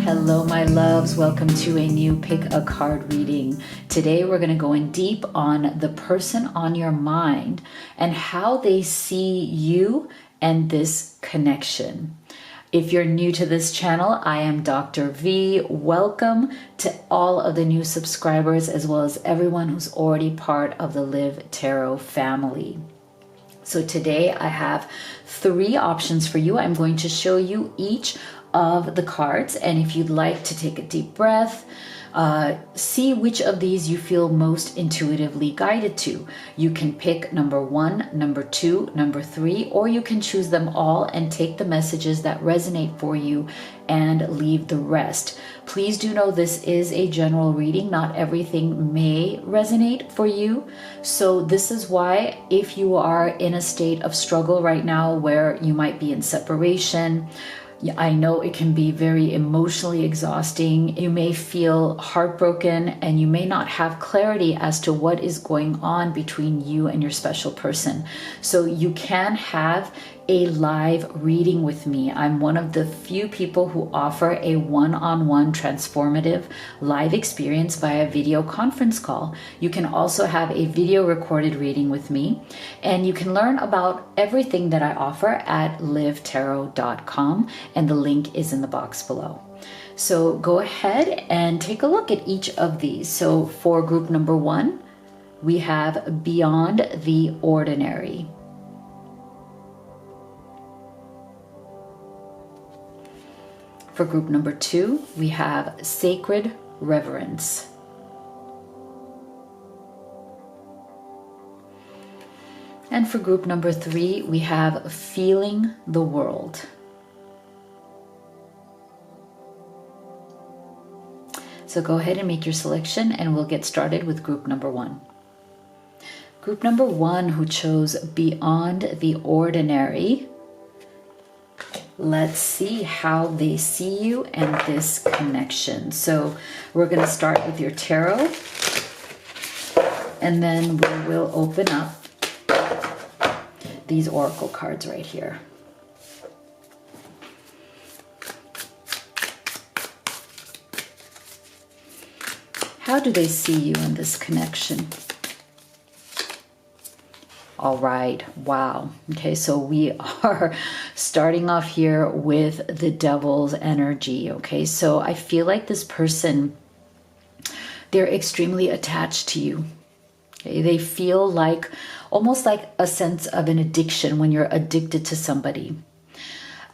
Hello, my loves. Welcome to a new Pick a Card reading. Today, we're going to go in deep on the person on your mind and how they see you and this connection. If you're new to this channel, I am Dr. V. Welcome to all of the new subscribers, as well as everyone who's already part of the Live Tarot family. So today I have 3 options for you. I'm going to show you each of the cards, and if you'd like to take a deep breath, see which of these you feel most intuitively guided to. You can pick number 1, number 2, number 3, or you can choose them all and take the messages that resonate for you and leave the rest. Please do know this is a general reading. Not everything may resonate for you. So this is why, if you are in a state of struggle right now where you might be in separation, I know it can be very emotionally exhausting. You may feel heartbroken and you may not have clarity as to what is going on between you and your special person. So you can have a live reading with me. I'm one of the few people who offer a one-on-one transformative live experience via video conference call. You can also have a video recorded reading with me, and you can learn about everything that I offer at livetarot.com, and the link is in the box below. So go ahead and take a look at each of these. So for group number 1, we have Beyond the Ordinary. For group number 2, we have Sacred Reverence. And for group number 3, we have Feeling the World. So go ahead and make your selection, and we'll get started with group number 1. Group number 1, who chose Beyond the Ordinary. Let's see how they see you and this connection. So we're going to start with your tarot, and then we will open up these oracle cards right here. How do they see you in this connection? All right, wow. Okay, so we are starting off here with the Devil's energy. Okay, so I feel like this person, they're extremely attached to you. Okay, they feel like almost like a sense of an addiction when you're addicted to somebody.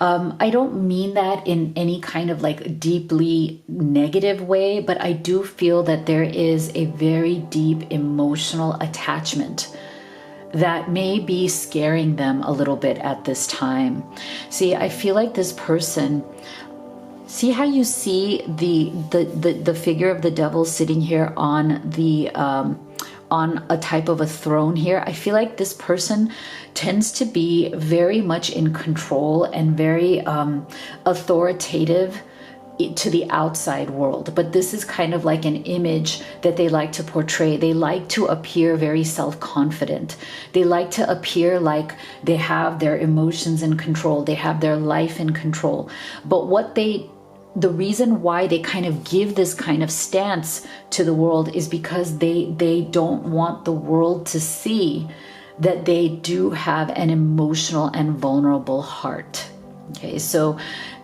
I don't mean that in any kind of like deeply negative way, but I do feel that there is a very deep emotional attachment that may be scaring them a little bit at this time. See, I feel like this person, see how you see the figure of the devil sitting here on the on a type of a throne here. I feel like this person tends to be very much in control and very authoritative to the outside world, but this is kind of like an image that they like to portray. They like to appear very self-confident. They like to appear like they have their emotions in control. They have their life in control. But the reason why they kind of give this kind of stance to the world is because they don't want the world to see that they do have an emotional and vulnerable heart. Okay, so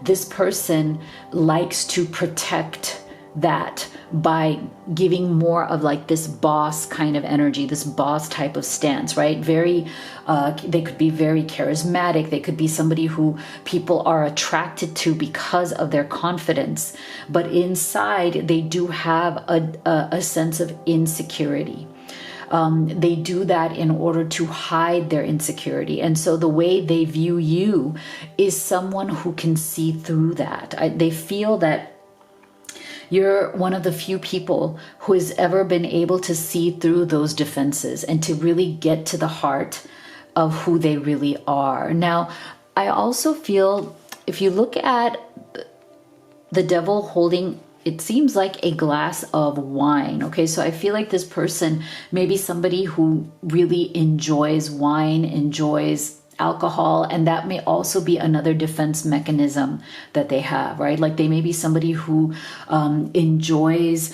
this person likes to protect that by giving more of like this boss kind of energy, this boss type of stance, right? They could be very charismatic. They could be somebody who people are attracted to because of their confidence. But inside, they do have a sense of insecurity. They do that in order to hide their insecurity. And so the way they view you is someone who can see through that. They feel that you're one of the few people who has ever been able to see through those defenses and to really get to the heart of who they really are. Now, I also feel if you look at the devil holding, it seems like a glass of wine. Okay, so I feel like this person may be somebody who really enjoys wine, enjoys alcohol, and that may also be another defense mechanism that they have, right? Like they may be somebody who enjoys,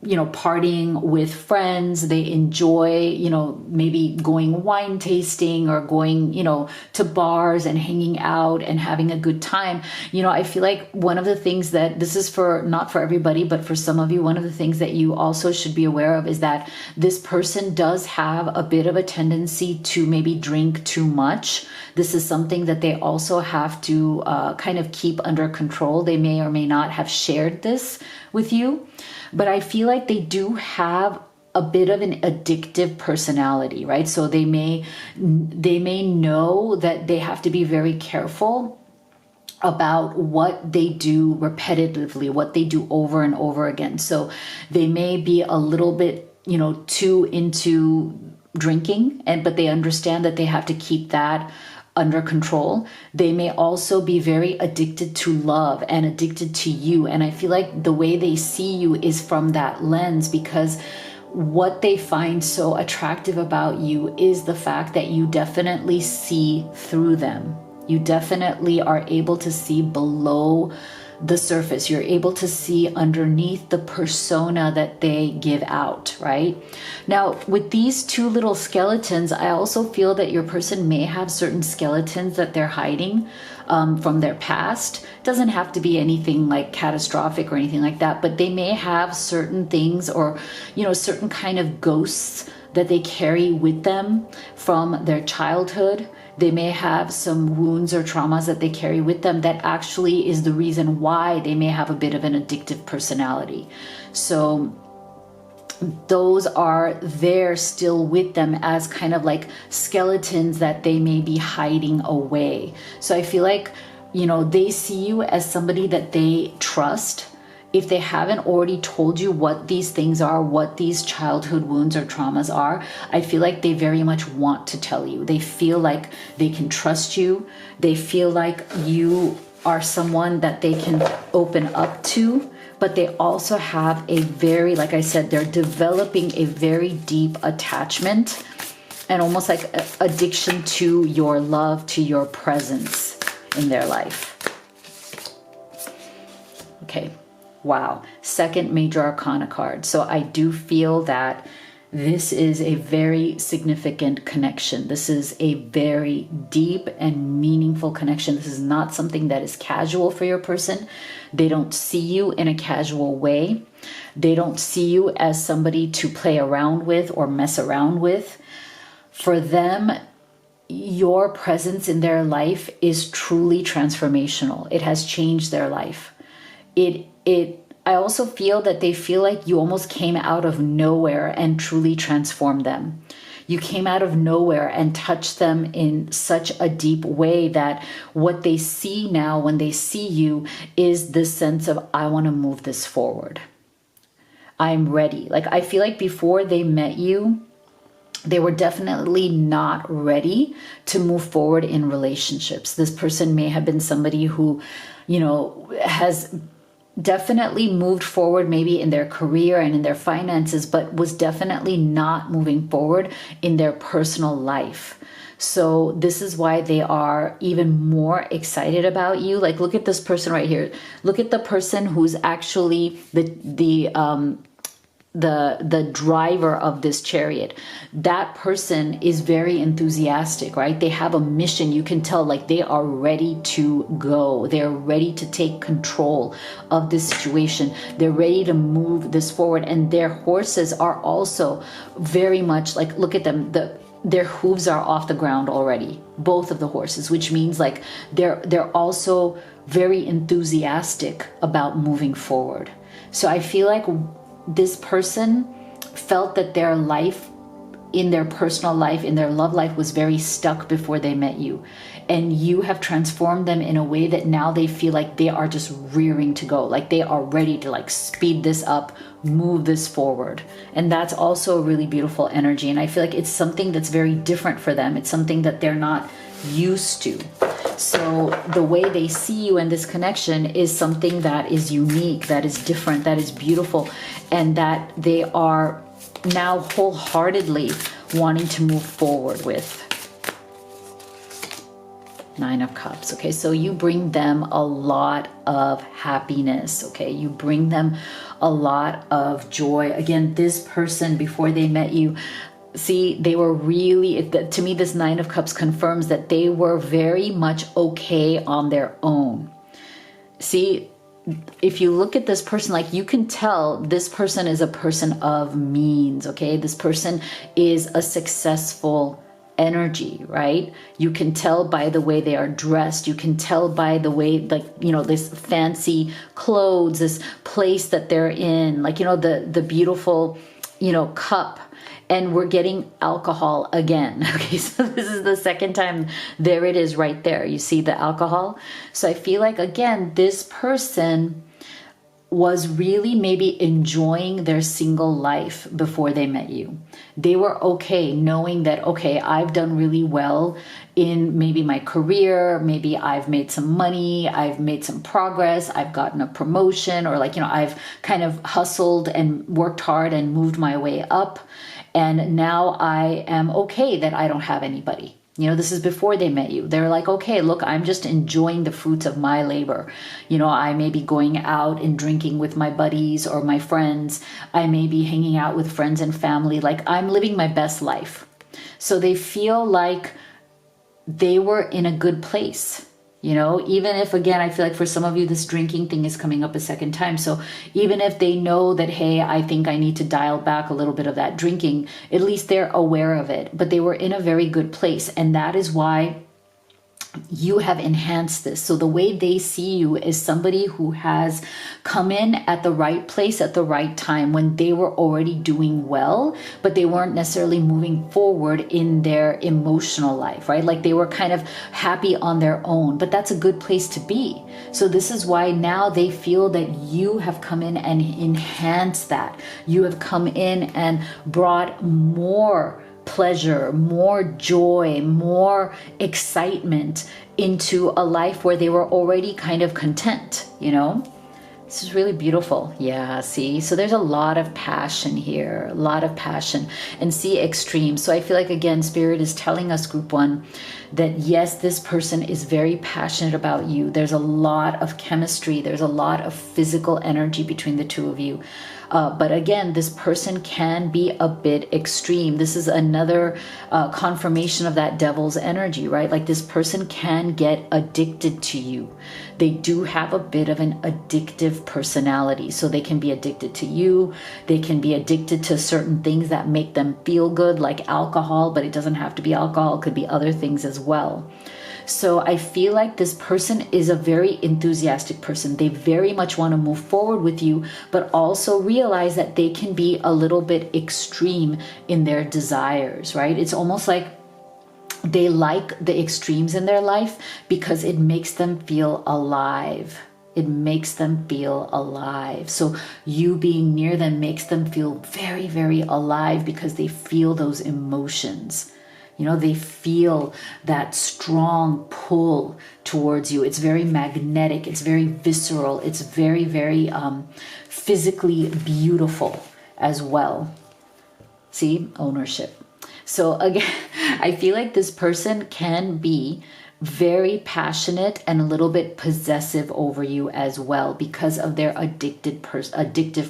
you know, partying with friends. They enjoy, you know, maybe going wine tasting or going, you know, to bars and hanging out and having a good time. You know, I feel like one of the things that this is for, not for everybody, but for some of you, one of the things that you also should be aware of is that this person does have a bit of a tendency to maybe drink too much. This is something that they also have to kind of keep under control. They may or may not have shared this with you, but I feel like they do have a bit of an addictive personality, right? So they may know that they have to be very careful about what they do repetitively, what they do over and over again. So they may be a little bit, you know, too into drinking, but they understand that they have to keep that under control. They may also be very addicted to love and addicted to you. And I feel like the way they see you is from that lens, because what they find so attractive about you is the fact that you definitely see through them. You definitely are able to see below the surface. You're able to see underneath the persona that they give out, right? Now, with these two little skeletons, I also feel that your person may have certain skeletons that they're hiding from their past. It doesn't have to be anything like catastrophic or anything like that, but they may have certain things, or, you know, certain kind of ghosts that they carry with them from their childhood. They may have some wounds or traumas that they carry with them that actually is the reason why they may have a bit of an addictive personality. So those are there still with them as kind of like skeletons that they may be hiding away. So I feel like, you know, they see you as somebody that they trust. If they haven't already told you what these things are, what these childhood wounds or traumas are, I feel like they very much want to tell you. They feel like they can trust you. They feel like you are someone that they can open up to, but they also have a very, like I said, they're developing a very deep attachment and almost like addiction to your love, to your presence in their life. Okay. Wow. Second major arcana card. So I do feel that this is a very significant connection. This is a very deep and meaningful connection. This is not something that is casual for your person. They don't see you in a casual way. They don't see you as somebody to play around with or mess around with. For them, your presence in their life is truly transformational. It has changed their life. I also feel that they feel like you almost came out of nowhere and truly transformed them. You came out of nowhere and touched them in such a deep way that what they see now when they see you is this sense of, I want to move this forward. I'm ready. Like, I feel like before they met you, they were definitely not ready to move forward in relationships. This person may have been somebody who, you know, has definitely moved forward maybe in their career and in their finances, but was definitely not moving forward in their personal life. So this is why they are even more excited about you. Like, look at this person right here. Look at the person who's actually the driver of this chariot. That person is very enthusiastic, right? They have a mission. You can tell, like, they are ready to go. They're ready to take control of this situation. They're ready to move this forward. And their horses are also very much like, look at them. Their hooves are off the ground already, both of the horses, which means like they're also very enthusiastic about moving forward. So I feel like this person felt that their life, in their personal life, in their love life, was very stuck before they met you. And you have transformed them in a way that now they feel like they are just rearing to go. Like they are ready to like speed this up, move this forward. And that's also a really beautiful energy. And I feel like it's something that's very different for them. It's something that they're not used to. So the way they see you in this connection is something that is unique, that is different, that is beautiful, and that they are now wholeheartedly wanting to move forward with. Nine of Cups. Okay, so you bring them a lot of happiness. Okay, you bring them a lot of joy. Again, this person, before they met you, see, they were really, to me, this Nine of Cups confirms that they were very much okay on their own. See, if you look at this person, like, you can tell this person is a person of means. Okay, this person is a successful energy, right? You can tell by the way they are dressed. You can tell by the way, like, you know, this fancy clothes, this place that they're in, like, you know, the beautiful, you know, cup. And we're getting alcohol again. Okay, so this is the second time. There it is right there. You see the alcohol? So I feel like, again, this person was really maybe enjoying their single life before they met you. They were okay knowing that, okay, I've done really well in maybe my career, maybe I've made some money, I've made some progress, I've gotten a promotion, or, like, you know, I've kind of hustled and worked hard and moved my way up. And now I am okay that I don't have anybody. You know, this is before they met you. They're like, okay, look, I'm just enjoying the fruits of my labor. You know, I may be going out and drinking with my buddies or my friends. I may be hanging out with friends and family. Like, I'm living my best life. So they feel like they were in a good place. You know, even if, again, I feel like for some of you, this drinking thing is coming up a second time. So even if they know that, hey, I think I need to dial back a little bit of that drinking, at least they're aware of it. But they were in a very good place. And that is why you have enhanced this. So the way they see you is somebody who has come in at the right place at the right time, when they were already doing well, but they weren't necessarily moving forward in their emotional life, right? Like, they were kind of happy on their own, but that's a good place to be. So this is why now they feel that you have come in and enhanced that. You have come in and brought more pleasure, more joy, more excitement into a life where they were already kind of content, you know? This is really beautiful. Yeah, see? So there's a lot of passion here, a lot of passion. And see, extreme. So I feel like, again, Spirit is telling us, Group 1, that yes, this person is very passionate about you. There's a lot of chemistry. There's a lot of physical energy between the two of you. But again, this person can be a bit extreme. This is another confirmation of that devil's energy, right? Like, this person can get addicted to you. They do have a bit of an addictive personality. So they can be addicted to you. They can be addicted to certain things that make them feel good, like alcohol, but it doesn't have to be alcohol. It could be other things as well. So I feel like this person is a very enthusiastic person. They very much want to move forward with you, but also realize that they can be a little bit extreme in their desires, right? It's almost like they like the extremes in their life because it makes them feel alive. It makes them feel alive. So you being near them makes them feel very, very alive because they feel those emotions. You know, they feel that strong pull towards you. It's very magnetic. It's very visceral. It's very, very physically beautiful as well. See, ownership. So again, I feel like this person can be very passionate and a little bit possessive over you as well because of their addictive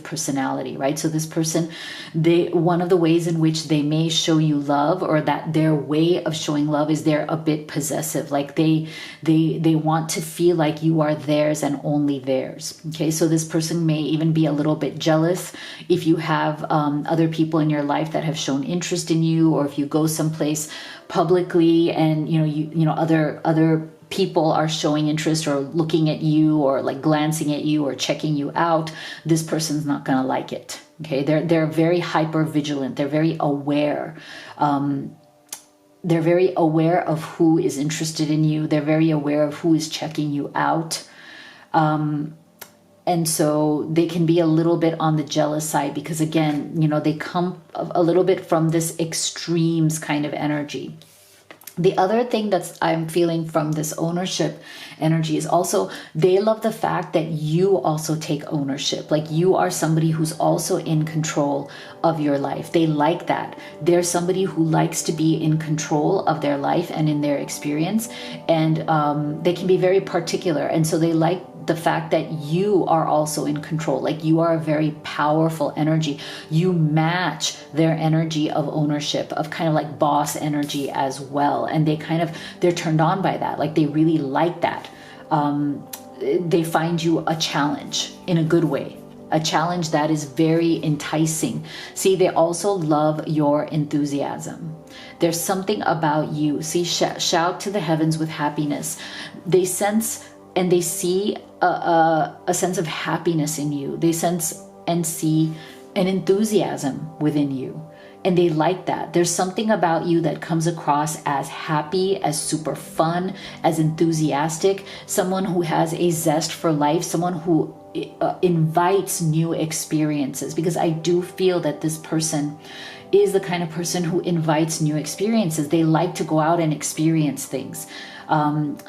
personality, right? So this person, one of the ways in which they may show you love, or that their way of showing love, is they're a bit possessive. Like they want to feel like you are theirs and only theirs. Okay, so this person may even be a little bit jealous if you have other people in your life that have shown interest in you, or if you go someplace publicly and you know other people are showing interest or looking at you or like glancing at you or checking you out. This person's not going to like it. Okay, they're very hyper vigilant. They're very aware. They're very aware of who is interested in you. They're very aware of who is checking you out. And so they can be a little bit on the jealous side because, again, you know, they come a little bit from this extremes kind of energy. The other thing that's I'm feeling from this ownership energy is also they love the fact that you also take ownership. Like you are somebody who's also in control of your life. They like that. They're somebody who likes to be in control of their life and in their experience. And they can be very particular. And so they like the fact that you are also in control. Like you are a very powerful energy. You match their energy of ownership, of kind of like boss energy as well. And they're turned on by that. Like they really like that. They find you a challenge in a good way, a challenge that is very enticing. See, they also love your enthusiasm. There's something about you. See, shout to the heavens with happiness. They sense and they see a sense of happiness in you. They sense and see an enthusiasm within you. And they like that. There's something about you that comes across as happy, as super fun, as enthusiastic, someone who has a zest for life, someone who invites new experiences. Because I do feel that this person is the kind of person who invites new experiences. They like to go out and experience things.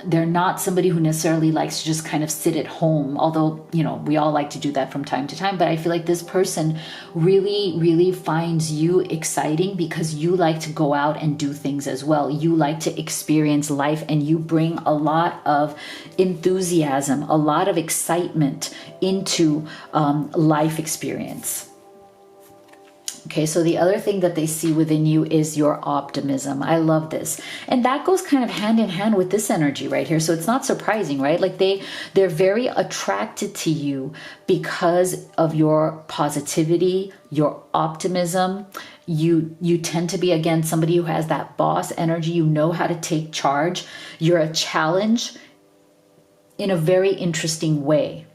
They're not somebody who necessarily likes to just kind of sit at home, although, you know, we all like to do that from time to time. But I feel like this person really, really finds you exciting because you like to go out and do things as well. You like to experience life and you bring a lot of enthusiasm, a lot of excitement into life experience. Okay, so the other thing that they see within you is your optimism. I love this. And that goes kind of hand in hand with this energy right here. So it's not surprising, right? Like they're very attracted to you because of your positivity, your optimism. You tend to be, again, somebody who has that boss energy. You know how to take charge. You're a challenge in a very interesting way.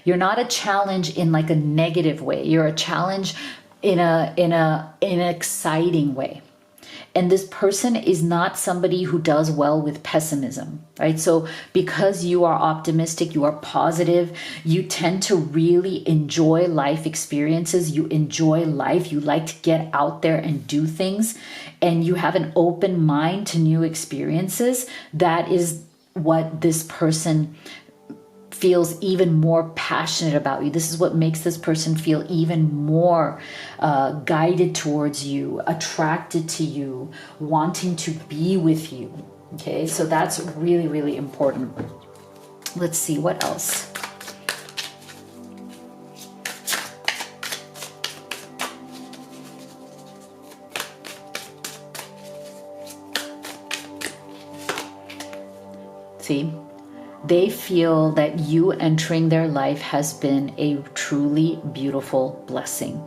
You're not a challenge in like a negative way. You're a challenge in an exciting way. And this person is not somebody who does well with pessimism, right? So because you are optimistic, you are positive, you tend to really enjoy life experiences. You enjoy life. You like to get out there and do things. And you have an open mind to new experiences. That is what this person feels even more passionate about you. This is what makes this person feel even more guided towards you, attracted to you, wanting to be with you. Okay, so that's really, really important. Let's see what else. See? They feel that you entering their life has been a truly beautiful blessing.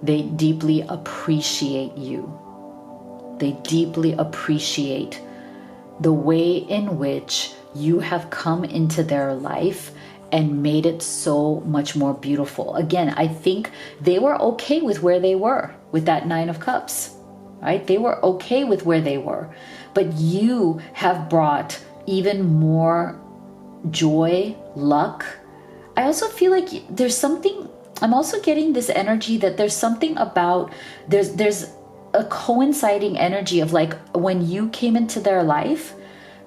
They deeply appreciate you. They deeply appreciate the way in which you have come into their life and made it so much more beautiful. Again, I think they were okay with where they were with that Nine of Cups, right? They were okay with where they were, but you have brought even more joy, luck. I also feel like there's something, I'm also getting this energy that there's something about, there's a coinciding energy of like when you came into their life,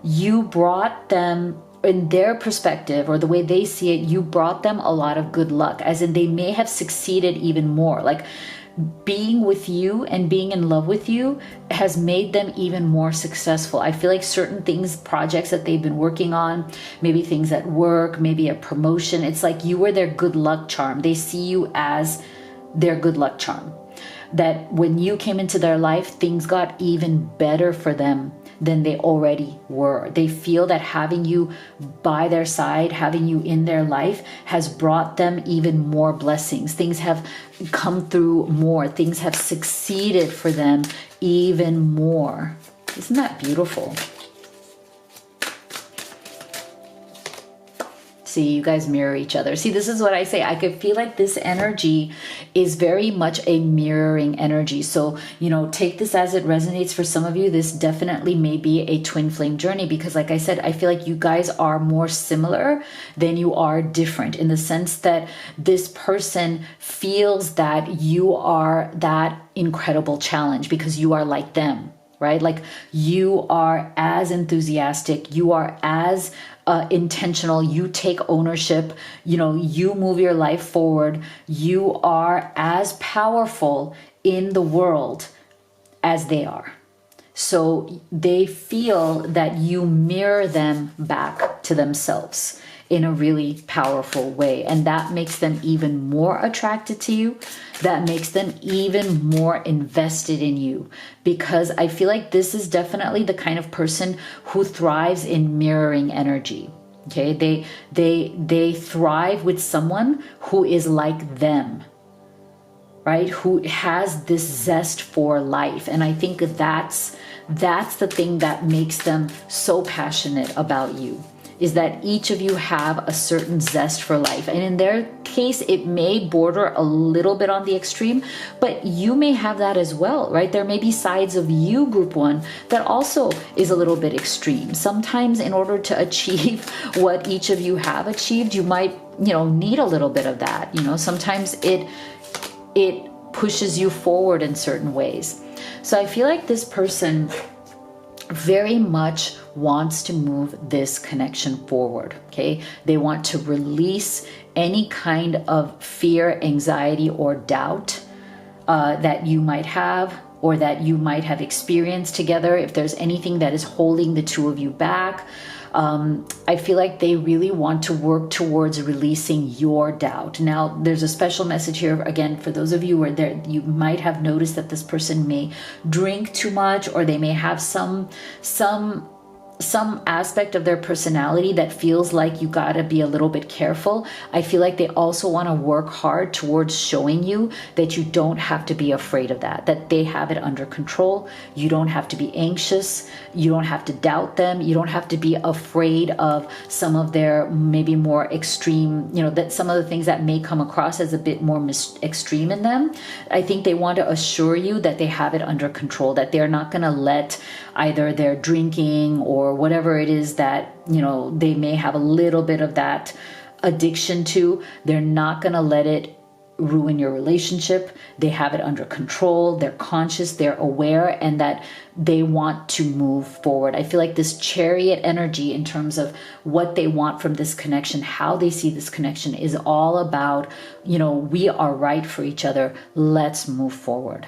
you brought them, in their perspective or the way they see it, you brought them a lot of good luck, as in they may have succeeded even more. Like being with you and being in love with you has made them even more successful. I feel like certain things, projects that they've been working on, maybe things at work, maybe a promotion, it's like you were their good luck charm. They see you as their good luck charm. That when you came into their life, things got even better for them than they already were. They feel that having you by their side, having you in their life has brought them even more blessings. Things have come through more. Things have succeeded for them even more. Isn't that beautiful? See, you guys mirror each other. See, this is what I say. I could feel like this energy is very much a mirroring energy. So, you know, take this as it resonates. For some of you, this definitely may be a twin flame journey because, like I said, I feel like you guys are more similar than you are different, in the sense that this person feels that you are that incredible challenge because you are like them. right? Like you are as enthusiastic, you are as intentional, you take ownership, you know, you move your life forward, you are as powerful in the world as they are. So they feel that you mirror them back to themselves in a really powerful way. And that makes them even more attracted to you. That makes them even more invested in you, because I feel like this is definitely the kind of person who thrives in mirroring energy. Okay, they thrive with someone who is like them, right? Who has this zest for life. And I think that's the thing that makes them so passionate about you, is that each of you have a certain zest for life. And in their case, it may border a little bit on the extreme, but you may have that as well, right? There may be sides of you, group one, that also is a little bit extreme. Sometimes in order to achieve what each of you have achieved, you might, you know, need a little bit of that. You know, sometimes it pushes you forward in certain ways. So I feel like this person very much wants to move this connection forward. Okay, they want to release any kind of fear, anxiety, or doubt that you might have, or that you might have experienced together. If there's anything that is holding the two of you back, I feel like they really want to work towards releasing your doubt. Now, there's a special message here, again, for those of you where you might have noticed that this person may drink too much, or they may have some aspect of their personality that feels like you gotta be a little bit careful. I feel like they also want to work hard towards showing you that you don't have to be afraid of that they have it under control. You don't have to be anxious. You don't have to doubt them. You don't have to be afraid of some of their maybe more extreme, you know, that some of the things that may come across as a bit more extreme in them. I think they want to assure you that they have it under control, that they're not going to let either their drinking or whatever it is that, you know, they may have a little bit of that addiction to, they're not going to let it ruin your relationship. They have it under control. They're conscious, they're aware, and that they want to move forward. I feel like this chariot energy in terms of what they want from this connection, how they see this connection, is all about, you know, we are right for each other. Let's move forward.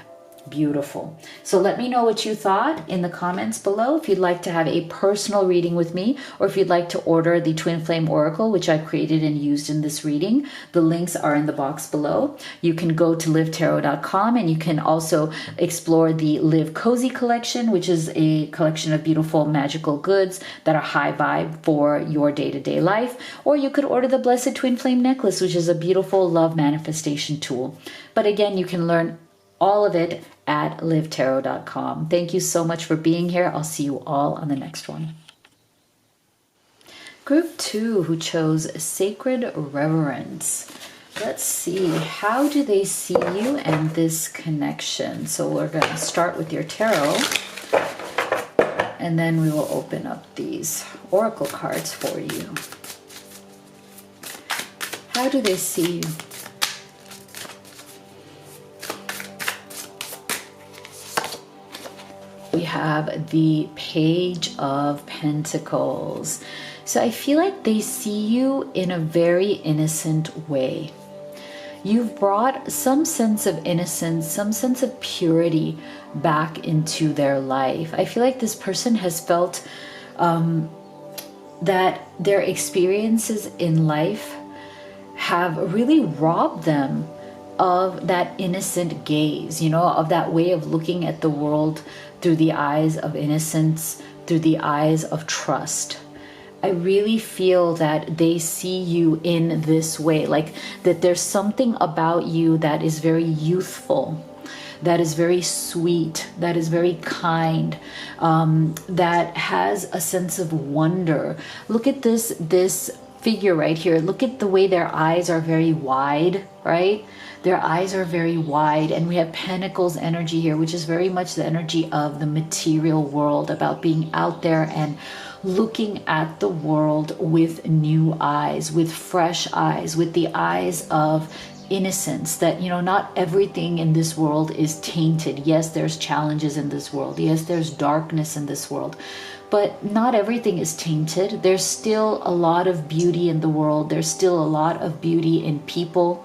Beautiful. So let me know what you thought in the comments below. If you'd like to have a personal reading with me, or if you'd like to order the Twin Flame Oracle, which I created and used in this reading, the links are in the box below. You can go to livetarot.com, and you can also explore the Live Cozy collection, which is a collection of beautiful magical goods that are high vibe for your day-to-day life. Or you could order the Blessed Twin Flame Necklace, which is a beautiful love manifestation tool. But again, you can learn all of it at livetarot.com. Thank you so much for being here. I'll see you all on the next one. Group 2, who chose Sacred Reverence. Let's see, how do they see you and this connection? So we're going to start with your tarot, and then we will open up these oracle cards for you. How do they see you? We have the Page of Pentacles. So I feel like they see you in a very innocent way. You've brought some sense of innocence, some sense of purity back into their life. I feel like this person has felt that their experiences in life have really robbed them of that innocent gaze, you know, of that way of looking at the world through the eyes of innocence, through the eyes of trust. I really feel that they see you in this way, like that there's something about you that is very youthful, that is very sweet, that is very kind, that has a sense of wonder. Look at this figure right here. Look at the way their eyes are very wide, right? Their eyes are very wide, and we have Pentacles energy here, which is very much the energy of the material world, about being out there and looking at the world with new eyes, with fresh eyes, with the eyes of innocence, that, you know, not everything in this world is tainted. Yes, there's challenges in this world. Yes, there's darkness in this world, but not everything is tainted. There's still a lot of beauty in the world. There's still a lot of beauty in people.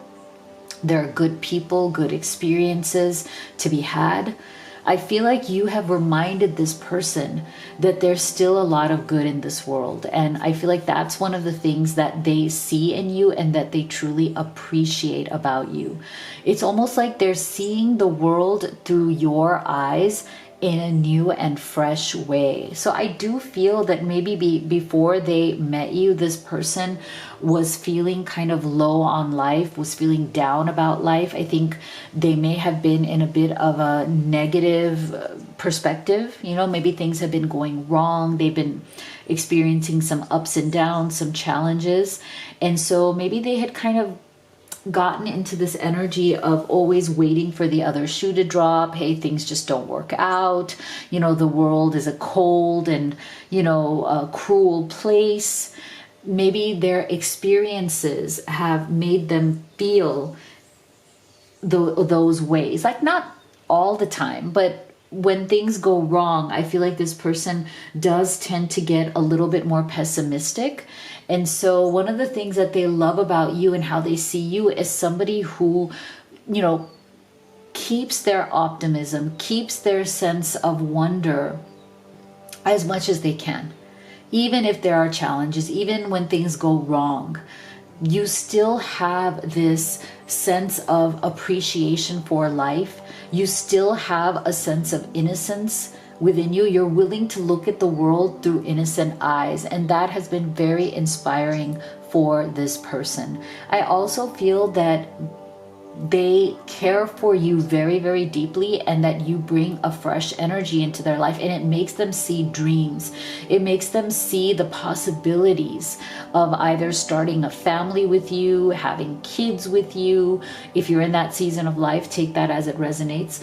There are good people, good experiences to be had. I feel like you have reminded this person that there's still a lot of good in this world. And I feel like that's one of the things that they see in you and that they truly appreciate about you. It's almost like they're seeing the world through your eyes in a new and fresh way. So I do feel that maybe before they met you, this person was feeling kind of low on life, was feeling down about life. I think they may have been in a bit of a negative perspective. You know, maybe things have been going wrong. They've been experiencing some ups and downs, some challenges. And so maybe they had kind of gotten into this energy of always waiting for the other shoe to drop. Hey, things just don't work out. You know, the world is a cold and, you know, a cruel place. Maybe their experiences have made them feel those ways. Like, not all the time, but when things go wrong, I feel like this person does tend to get a little bit more pessimistic. And so one of the things that they love about you and how they see you is somebody who, you know, keeps their optimism, keeps their sense of wonder as much as they can. Even if there are challenges, even when things go wrong, you still have this sense of appreciation for life. You still have a sense of innocence within you. You're willing to look at the world through innocent eyes, and that has been very inspiring for this person. I also feel that they care for you very, very deeply, and that you bring a fresh energy into their life, and it makes them see dreams. It makes them see the possibilities of either starting a family with you, having kids with you. If you're in that season of life, take that as it resonates.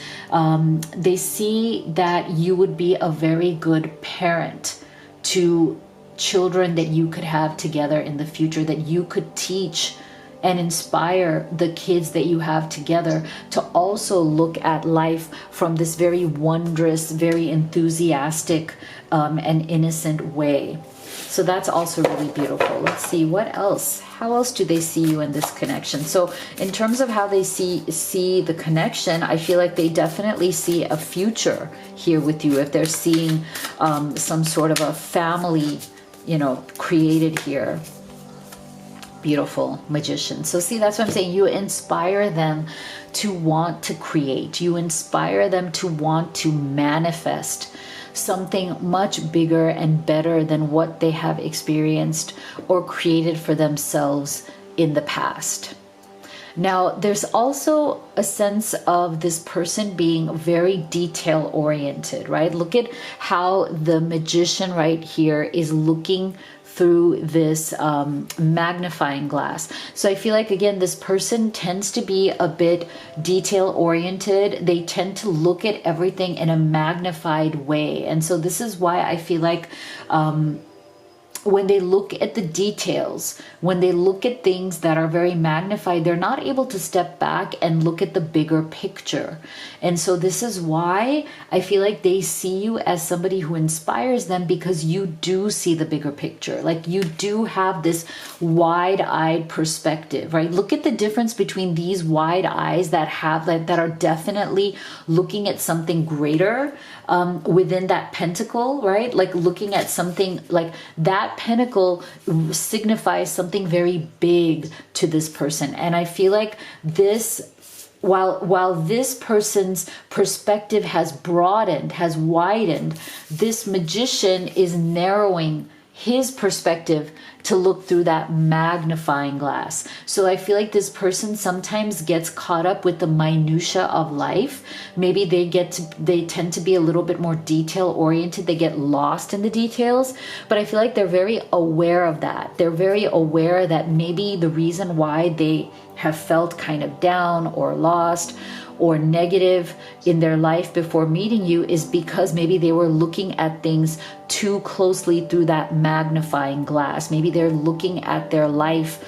They see that you would be a very good parent to children that you could have together in the future, that you could teach and inspire the kids that you have together to also look at life from this very wondrous, very enthusiastic, and innocent way. So that's also really beautiful. Let's see, what else? How else do they see you in this connection? So in terms of how they see the connection, I feel like they definitely see a future here with you. If they're seeing some sort of a family, you know, created here. Beautiful Magician. So see, that's what I'm saying. You inspire them to want to create. You inspire them to want to manifest something much bigger and better than what they have experienced or created for themselves in the past. Now, there's also a sense of this person being very detail oriented, right? Look at how the Magician right here is looking through this magnifying glass. So I feel like, again, this person tends to be a bit detail oriented. They tend to look at everything in a magnified way. And so this is why I feel like when they look at the details, when they look at things that are very magnified, they're not able to step back and look at the bigger picture. And so this is why I feel like they see you as somebody who inspires them, because you do see the bigger picture. Like, you do have this wide-eyed perspective, right? Look at the difference between these wide eyes that have that are definitely looking at something greater within that pentacle, right? Like, looking at something like that pentacle signifies something very big to this person. And I feel like this, while this person's perspective has broadened, has widened, this Magician is narrowing his perspective to look through that magnifying glass. So I feel like this person sometimes gets caught up with the minutia of life. Maybe they tend to be a little bit more detail oriented. They get lost in the details, but I feel like they're very aware of that. They're very aware that maybe the reason why they have felt kind of down or lost or negative in their life before meeting you is because maybe they were looking at things too closely through that magnifying glass. Maybe they're looking at their life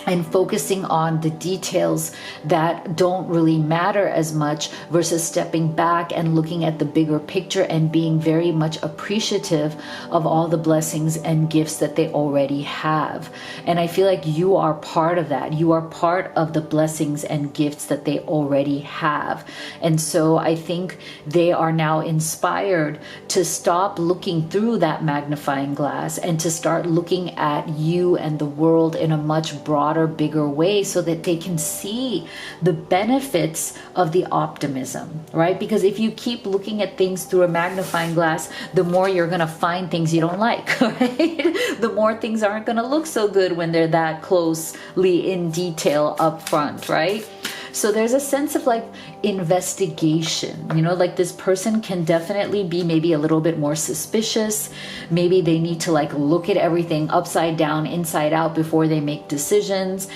and focusing on the details that don't really matter as much versus stepping back and looking at the bigger picture and being very much appreciative of all the blessings and gifts that they already have. And I feel like you are part of that. You are part of the blessings and gifts that they already have. And so I think they are now inspired to stop looking through that magnifying glass and to start looking at you and the world in a much broader, bigger way, so that they can see the benefits of the optimism, right? Because if you keep looking at things through a magnifying glass, the more you're going to find things you don't like, right? The more things aren't going to look so good when they're that closely in detail up front, right? So there's a sense of like investigation, you know, like this person can definitely be maybe a little bit more suspicious. Maybe they need to like look at everything upside down, inside out before they make decisions.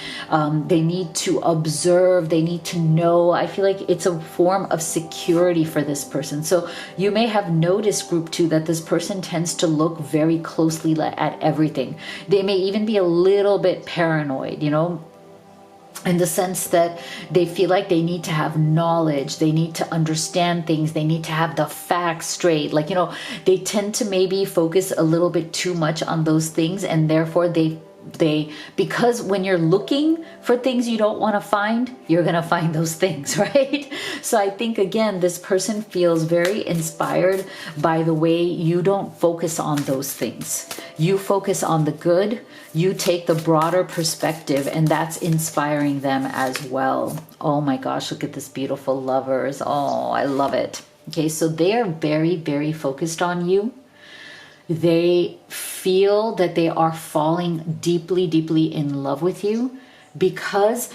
They need to observe, they need to know. I feel like it's a form of security for this person. So you may have noticed, group 2, that this person tends to look very closely at everything. They may even be a little bit paranoid, you know, in the sense that they feel like they need to have knowledge, they need to understand things, they need to have the facts straight. Like, you know, they tend to maybe focus a little bit too much on those things, and therefore they because when you're looking for things you don't want to find, you're going to find those things, right? So I think, again, this person feels very inspired by the way you don't focus on those things. You focus on the good, you take the broader perspective, and that's inspiring them as well. Oh my gosh, look at this beautiful lovers. Oh, I love it. Okay, so they are very, very focused on you. They feel that they are falling deeply, deeply in love with you because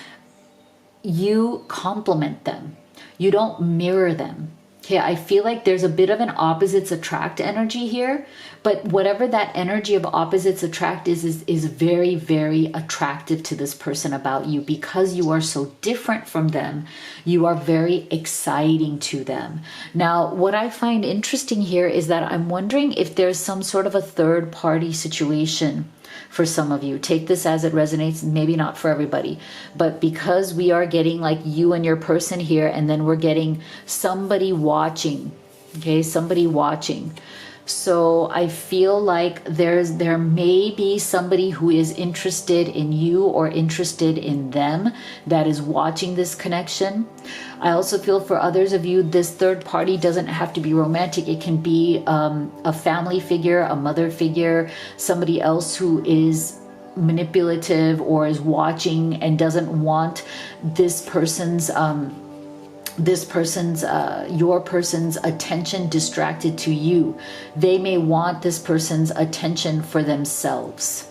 you complement them. You don't mirror them. Okay, I feel like there's a bit of an opposites attract energy here, but whatever that energy of opposites attract is very, very attractive to this person about you because you are so different from them. You are very exciting to them. Now, what I find interesting here is that I'm wondering if there's some sort of a third party situation for some of you. Take this as it resonates, maybe not for everybody, but because we are getting like you and your person here, and then we're getting somebody watching, okay, somebody watching. So I feel like there may be somebody who is interested in you or interested in them that is watching this connection. I also feel for others of you, this third party doesn't have to be romantic. It can be a family figure, a mother figure, somebody else who is manipulative or is watching and doesn't want your person's attention distracted to you. They may want this person's attention for themselves.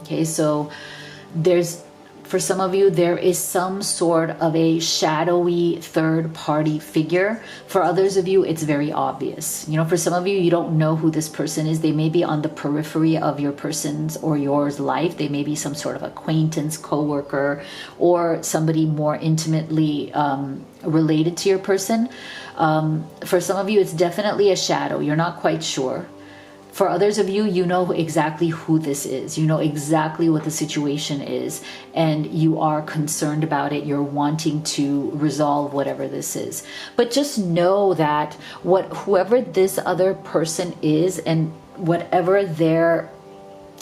Okay, so for some of you, there is some sort of a shadowy third party figure. For others of you, it's very obvious. You know, for some of you, you don't know who this person is. They may be on the periphery of your person's or yours life. They may be some sort of acquaintance, coworker, or somebody more intimately related to your person. For some of you, it's definitely a shadow. You're not quite sure. For others of you, you know exactly who this is. You know exactly what the situation is, and you are concerned about it. You're wanting to resolve whatever this is. But just know that whoever this other person is, and whatever their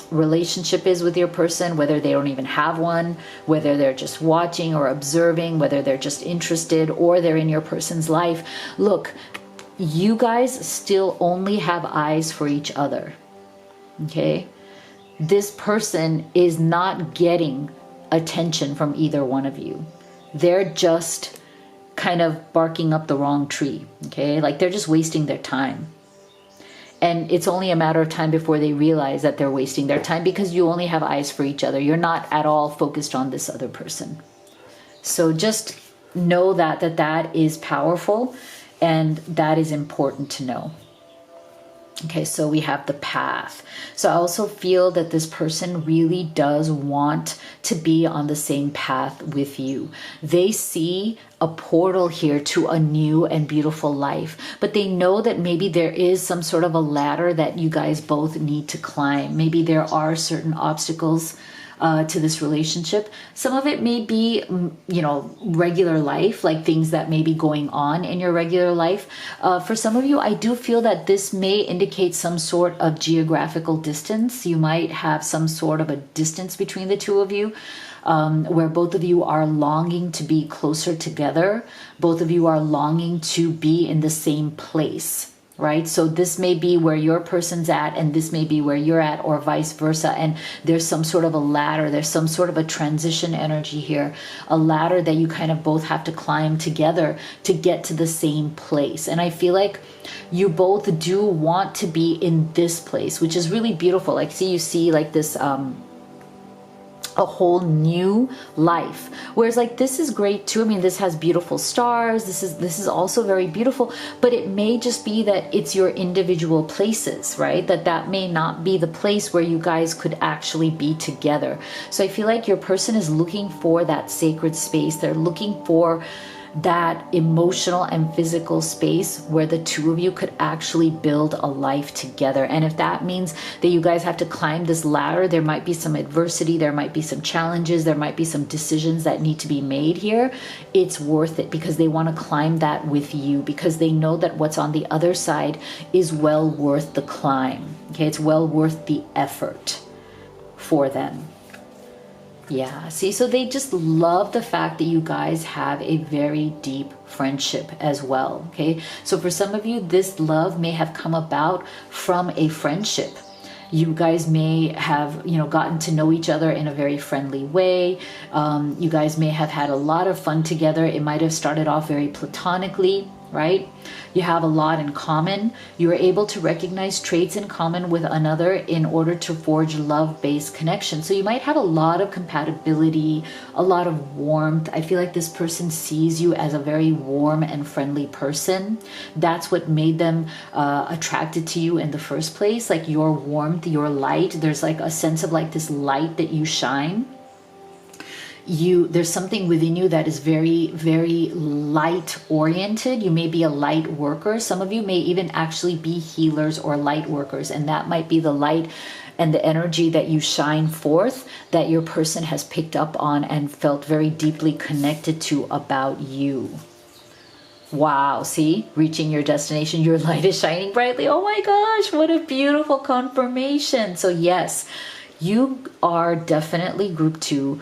relationship is with your person, whether they don't even have one, whether they're just watching or observing, whether they're just interested or they're in your person's life, look, you guys still only have eyes for each other. Okay? This person is not getting attention from either one of you. They're just kind of barking up the wrong tree. Okay? Like they're just wasting their time. And it's only a matter of time before they realize that they're wasting their time because you only have eyes for each other. You're not at all focused on this other person. So just know that is powerful. And that is important to know. Okay, so we have the path. So I also feel that this person really does want to be on the same path with you. They see a portal here to a new and beautiful life, but they know that maybe there is some sort of a ladder that you guys both need to climb. Maybe there are certain obstacles to this relationship. Some of it may be, you know, regular life, like things that may be going on in your regular life. For some of you, I do feel that this may indicate some sort of geographical distance. You might have some sort of a distance between the two of you. Where both of you are longing to be closer together. Both of you are longing to be in the same place, right? So this may be where your person's at and this may be where you're at, or vice versa. And there's some sort of a ladder. There's some sort of a transition energy here, a ladder that you kind of both have to climb together to get to the same place. And I feel like you both do want to be in this place, which is really beautiful. Like, see, you see like this, a whole new life. Whereas like this is great too. I mean, this has beautiful stars. This is also very beautiful, but it may just be that it's your individual places, right? That may not be the place where you guys could actually be together. So I feel like your person is looking for that sacred space. They're looking for that emotional and physical space where the two of you could actually build a life together. And if that means that you guys have to climb this ladder, there might be some adversity, there might be some challenges, there might be some decisions that need to be made here. It's worth it because they want to climb that with you, because they know that what's on the other side is well worth the climb. Okay, it's well worth the effort for them. Yeah, see, so they just love the fact that you guys have a very deep friendship as well, okay? So for some of you, this love may have come about from a friendship. You guys may have, you know, gotten to know each other in a very friendly way. You guys may have had a lot of fun together. It might have started off very platonically, right? You have a lot in common. You are able to recognize traits in common with another in order to forge love-based connection. So you might have a lot of compatibility, a lot of warmth. I feel like this person sees you as a very warm and friendly person. That's what made them attracted to you in the first place. Like your warmth, your light. There's like a sense of like this light that you shine. There's something within you that is very, very light oriented. You may be a light worker. Some of you may even actually be healers or light workers, and that might be the light and the energy that you shine forth that your person has picked up on and felt very deeply connected to about you. Wow, see, reaching your destination, your light is shining brightly. Oh my gosh, what a beautiful confirmation. So yes, you are definitely group 2.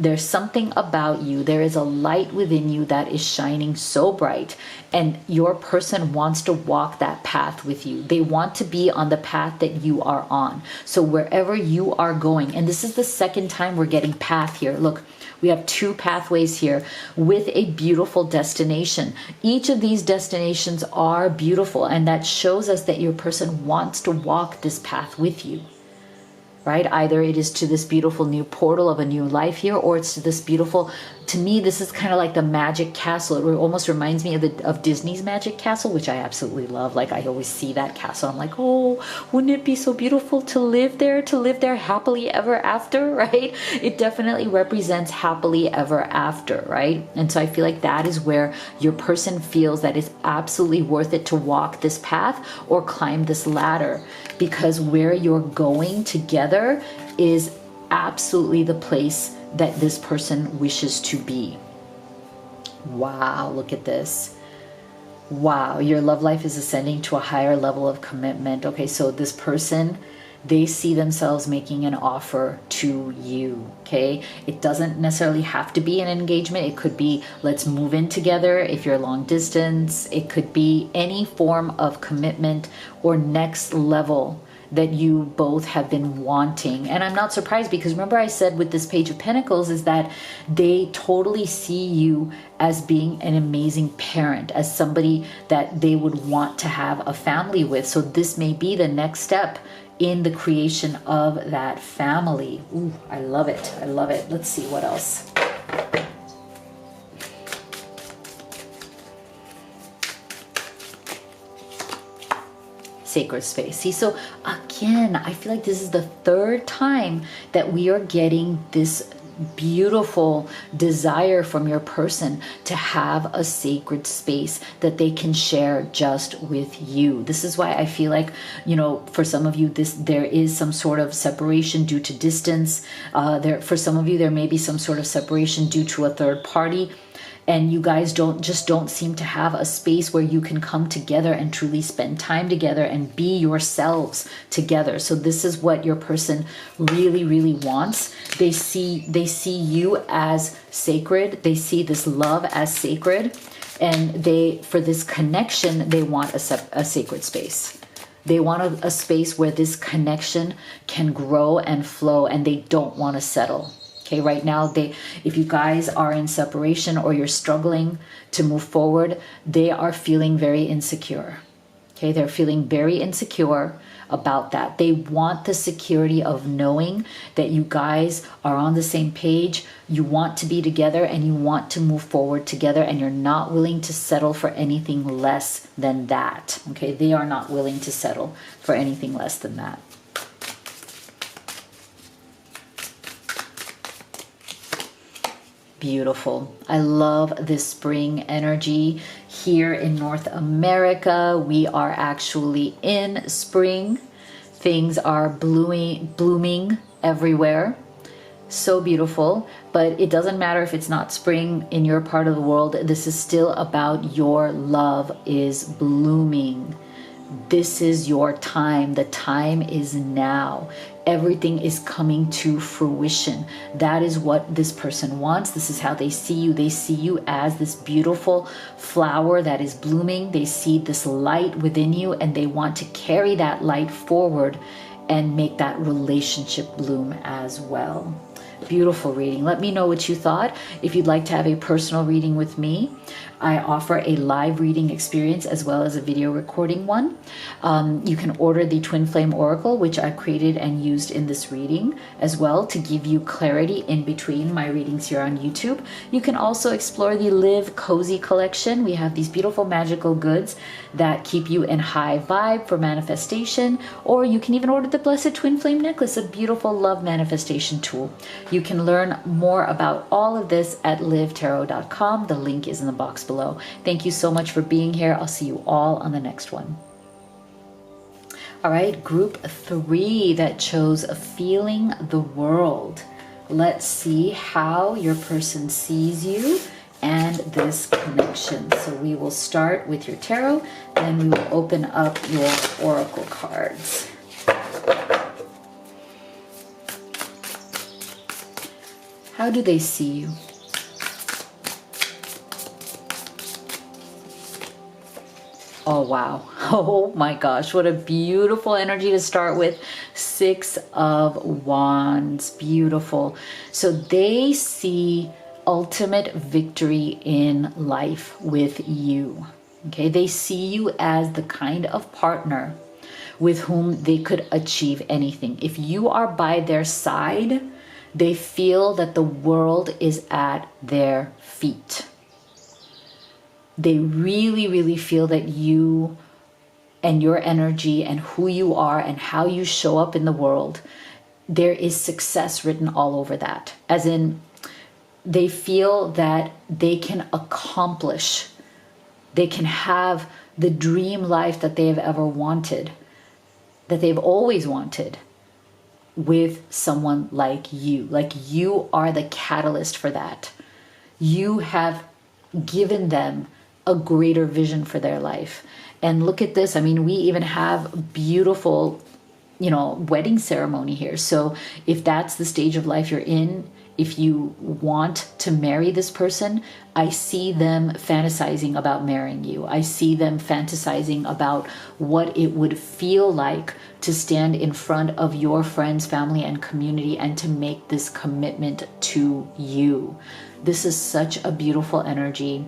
There's something about you. There is a light within you that is shining so bright, and your person wants to walk that path with you. They want to be on the path that you are on. So wherever you are going, and this is the second time we're getting path here. Look, we have 2 pathways here with a beautiful destination. Each of these destinations are beautiful, and that shows us that your person wants to walk this path with you. Right? Either it is to this beautiful new portal of a new life here, or it's to this beautiful, to me, this is kind of like the magic castle. It almost reminds me of Disney's Magic Castle, which I absolutely love. Like I always see that castle. I'm like, oh, wouldn't it be so beautiful to live there happily ever after, right? It definitely represents happily ever after, right? And so I feel like that is where your person feels that it's absolutely worth it to walk this path or climb this ladder, because where you're going together is absolutely the place that this person wishes to be. Wow, look at this. Wow, your love life is ascending to a higher level of commitment. Okay, so this person, they see themselves making an offer to you, okay? It doesn't necessarily have to be an engagement. It could be, let's move in together if you're long distance. It could be any form of commitment or next level that you both have been wanting. And I'm not surprised, because remember I said with this Page of Pentacles is that they totally see you as being an amazing parent, as somebody that they would want to have a family with. So this may be the next step in the creation of that family. Ooh, I love it. I love it. Let's see what else. Sacred space. See, so again, I feel like this is the 3rd time that we are getting this beautiful desire from your person to have a sacred space that they can share just with you. This is why I feel like, you know, for some of you, there is some sort of separation due to distance. For some of you, there may be some sort of separation due to a third party. And you guys don't seem to have a space where you can come together and truly spend time together and be yourselves together. So this is what your person really, really wants. They see you as sacred. They see this love as sacred. And for this connection, they want a sacred space. They want a space where this connection can grow and flow, and they don't want to settle. Okay, right now, if you guys are in separation or you're struggling to move forward, they are feeling very insecure. Okay, they're feeling very insecure about that. They want the security of knowing that you guys are on the same page, you want to be together, and you want to move forward together, and you're not willing to settle for anything less than that. Okay, they are not willing to settle for anything less than that. Beautiful. I love this spring energy. Here in North America, we are actually in spring. Things are blooming everywhere. So beautiful. But it doesn't matter if it's not spring in your part of the world. This is still about your love is blooming. This is your time. The time is now. Everything is coming to fruition. That is what this person wants. This is how they see you. They see you as this beautiful flower that is blooming. They see this light within you, and they want to carry that light forward and make that relationship bloom as well. Beautiful reading. Let me know what you thought. If you'd like to have a personal reading with me, I offer a live reading experience as well as a video recording one. You can order the Twin Flame Oracle, which I created and used in this reading as well to give you clarity in between my readings here on YouTube. You can also explore the Live Cozy collection. We have these beautiful magical goods that keep you in high vibe for manifestation, or you can even order the Blessed Twin Flame Necklace, a beautiful love manifestation tool. You can learn more about all of this at livetarot.com. The link is in the box below. Thank you so much for being here. I'll see you all on the next one. All right, group 3 that chose Feeling the World. Let's see how your person sees you and this connection. So we will start with your tarot, then we will open up your oracle cards. How do they see you? Oh, wow. Oh my gosh, what a beautiful energy to start with. 6 of Wands. Beautiful. So they see ultimate victory in life with you. Okay, they see you as the kind of partner with whom they could achieve anything. If you are by their side, they feel that the world is at their feet. They really, really feel that you and your energy and who you are and how you show up in the world, there is success written all over that. As in, they feel that they can accomplish, they can have the dream life that they have ever wanted, that they've always wanted, with someone like you. Like, you are the catalyst for that. You have given them a greater vision for their life. And look at this. I mean, we even have beautiful, wedding ceremony here. So if that's the stage of life you're in, if you want to marry this person, I see them fantasizing about marrying you. I see them fantasizing about what it would feel like to stand in front of your friends, family, and community and to make this commitment to you. This is such a beautiful energy.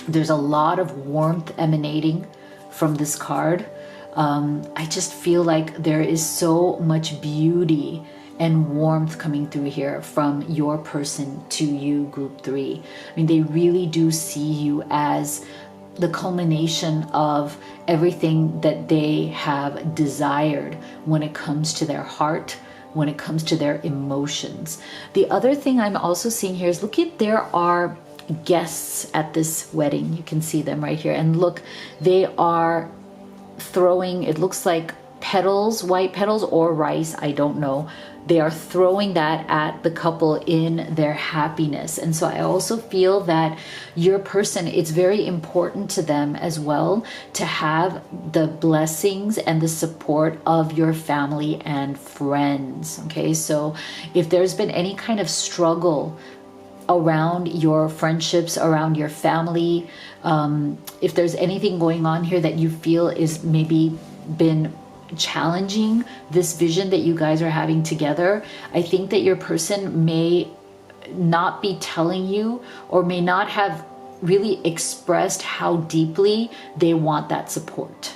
There's a lot of warmth emanating from this card. I just feel like there is so much beauty and warmth coming through here from your person to you, group 3. I mean, they really do see you as the culmination of everything that they have desired when it comes to their heart, when it comes to their emotions. The other thing I'm also seeing here is, look at, there are guests at this wedding. You can see them right here. And look, they are throwing, it looks like petals, white petals or rice, I don't know. They are throwing that at the couple in their happiness. And so I also feel that your person, it's very important to them as well to have the blessings and the support of your family and friends. Okay, so if there's been any kind of struggle around your friendships, around your family, if there's anything going on here that you feel is maybe been challenging this vision that you guys are having together, I think that your person may not be telling you, or may not have really expressed how deeply they want that support.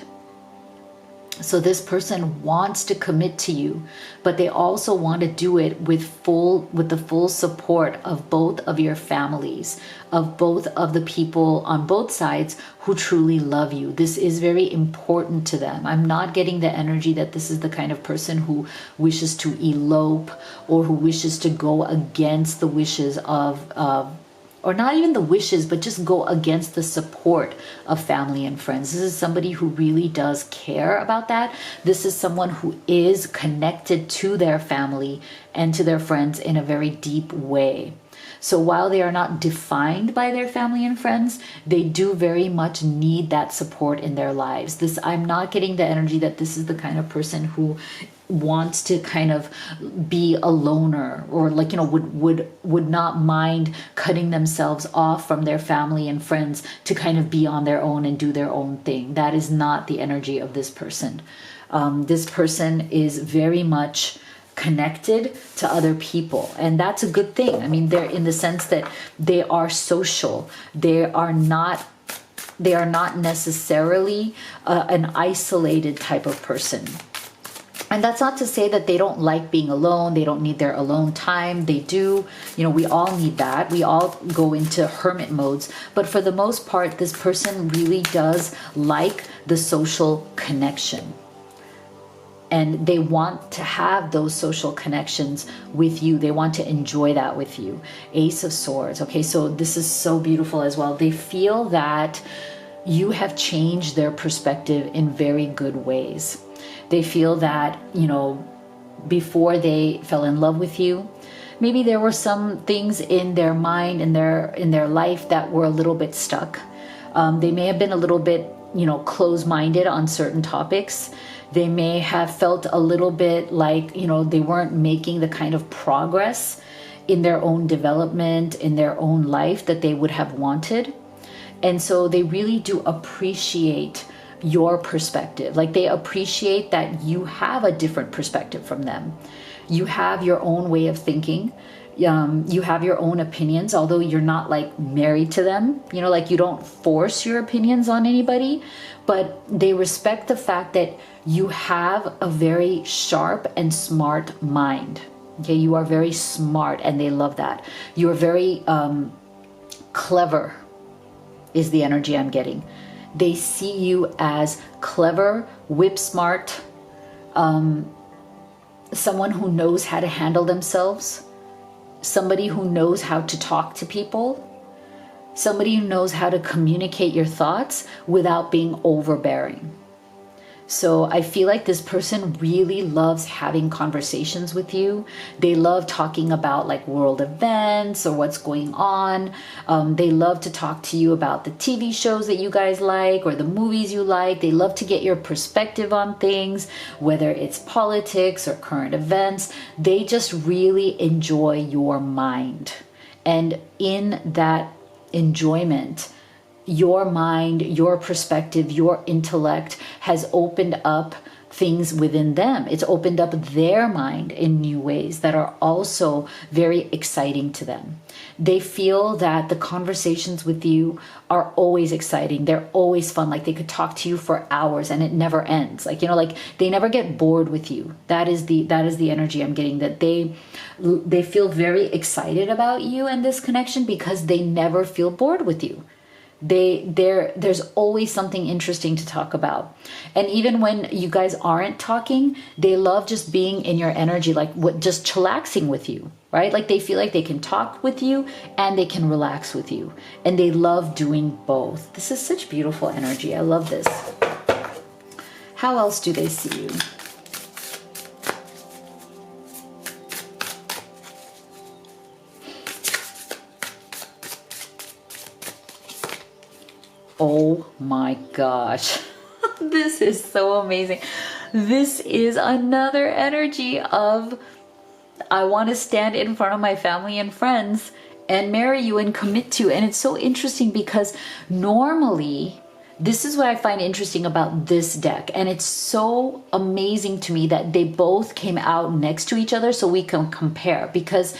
So this person wants to commit to you, but they also want to do it with the full support of both of your families, of both of the people on both sides who truly love you. This is very important to them. I'm not getting the energy that this is the kind of person who wishes to elope, or who wishes to go against the wishes of or not even the wishes, but just go against the support of family and friends. This is somebody who really does care about that. This is someone who is connected to their family and to their friends in a very deep way. So while they are not defined by their family and friends, they do very much need that support in their lives. I'm not getting the energy that this is the kind of person who wants to kind of be a loner, or like, would not mind cutting themselves off from their family and friends to kind of be on their own and do their own thing. That is not the energy of this person. This person is very much connected to other people, and that's a good thing. I mean, they're in the sense that they are social. They are not necessarily an isolated type of person. And that's not to say that they don't like being alone. They don't need their alone time. They do. We all need that. We all go into hermit modes. But for the most part, this person really does like the social connection. And they want to have those social connections with you. They want to enjoy that with you. Ace of Swords. Okay, so this is so beautiful as well. They feel that you have changed their perspective in very good ways. They feel that, before they fell in love with you, maybe there were some things in their mind, in their life, that were a little bit stuck. They may have been a little bit, closed-minded on certain topics. They may have felt a little bit like, they weren't making the kind of progress in their own development, in their own life that they would have wanted. And so they really do appreciate your perspective. Like, they appreciate that you have a different perspective from them. You have your own way of thinking. You have your own opinions, although you're not like married to them. Like, you don't force your opinions on anybody, but they respect the fact that you have a very sharp and smart mind. Okay, you are very smart, and they love that. You are very clever, is the energy I'm getting. They see you as clever, whip smart, someone who knows how to handle themselves, somebody who knows how to talk to people, somebody who knows how to communicate your thoughts without being overbearing. So I feel like this person really loves having conversations with you. They love talking about like world events or what's going on. They love to talk to you about the TV shows that you guys like or the movies you like. They love to get your perspective on things, whether it's politics or current events. They just really enjoy your mind. And in that enjoyment, your mind, your perspective, your intellect has opened up things within them. It's opened up their mind in new ways that are also very exciting to them. They feel that the conversations with you are always exciting. They're always fun. Like, they could talk to you for hours and it never ends. Like, like they never get bored with you. That is the energy I'm getting, that they feel very excited about you and this connection because they never feel bored with you. There's always something interesting to talk about. And even when you guys aren't talking, they love just being in your energy, like just chillaxing with you, right? Like they feel like they can talk with you and they can relax with you. And they love doing both. This is such beautiful energy. I love this. How else do they see you? Oh my gosh, this is so amazing. This is another energy of, I want to stand in front of my family and friends and marry you and commit to. And it's so interesting because normally, this is what I find interesting about this deck. And it's so amazing to me that they both came out next to each other so we can compare. Because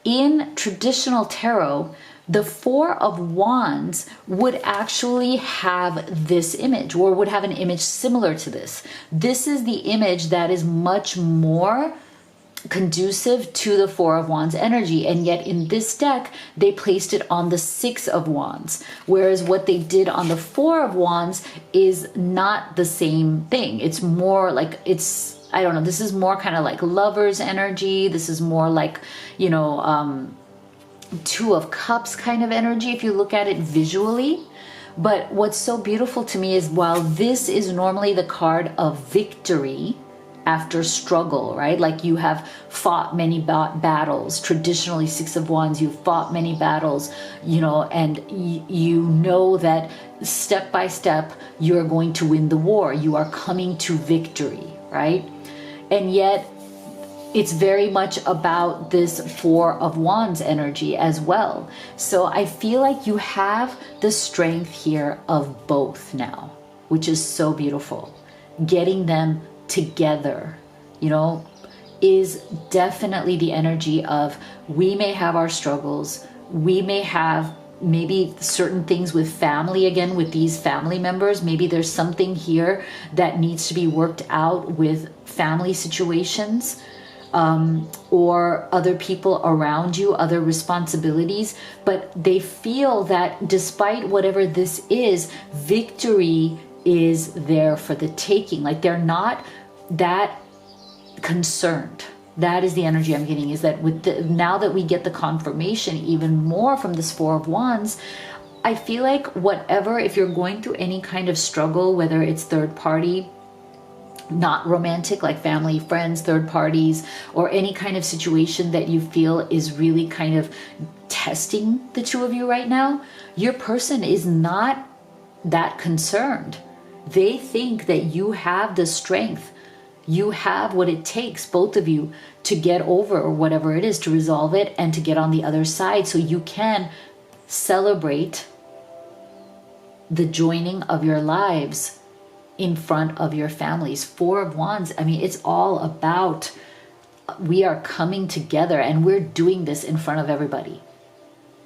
in traditional tarot, the Four of Wands would actually have this image, or would have an image similar to this. This is the image that is much more conducive to the Four of Wands energy, and yet in this deck they placed it on the Six of Wands, whereas what they did on the Four of Wands is not the same thing. It's more like, it's, I don't know, this is more kind of like Lover's energy. This is more like, you know, Two of Cups kind of energy if you look at it visually. But what's so beautiful to me is, while this is normally the card of victory after struggle, right? Like you have fought many battles. Traditionally, Six of Wands, you've fought many battles, you know, and you know that step by step you're going to win the war. You are coming to victory, right? And yet it's very much about this Four of Wands energy as well. So I feel like you have the strength here of both now, which is so beautiful. Getting them together, you know, is definitely the energy of, we may have our struggles, we may have maybe certain things with family, again with these family members, maybe there's something here that needs to be worked out with family situations, or other people around you, other responsibilities, but they feel that despite whatever this is, victory is there for the taking. Like they're not that concerned. That is the energy I'm getting, is that with now that we get the confirmation even more from this Four of Wands, I feel like whatever, if you're going through any kind of struggle, whether it's third party, not romantic, like family, friends, third parties, or any kind of situation that you feel is really kind of testing the two of you right now, your person is not that concerned. They think that you have the strength, you have what it takes, both of you, to get over whatever it is, to resolve it and to get on the other side, so you can celebrate the joining of your lives in front of your families. Four of Wands, I mean, it's all about, we are coming together and we're doing this in front of everybody.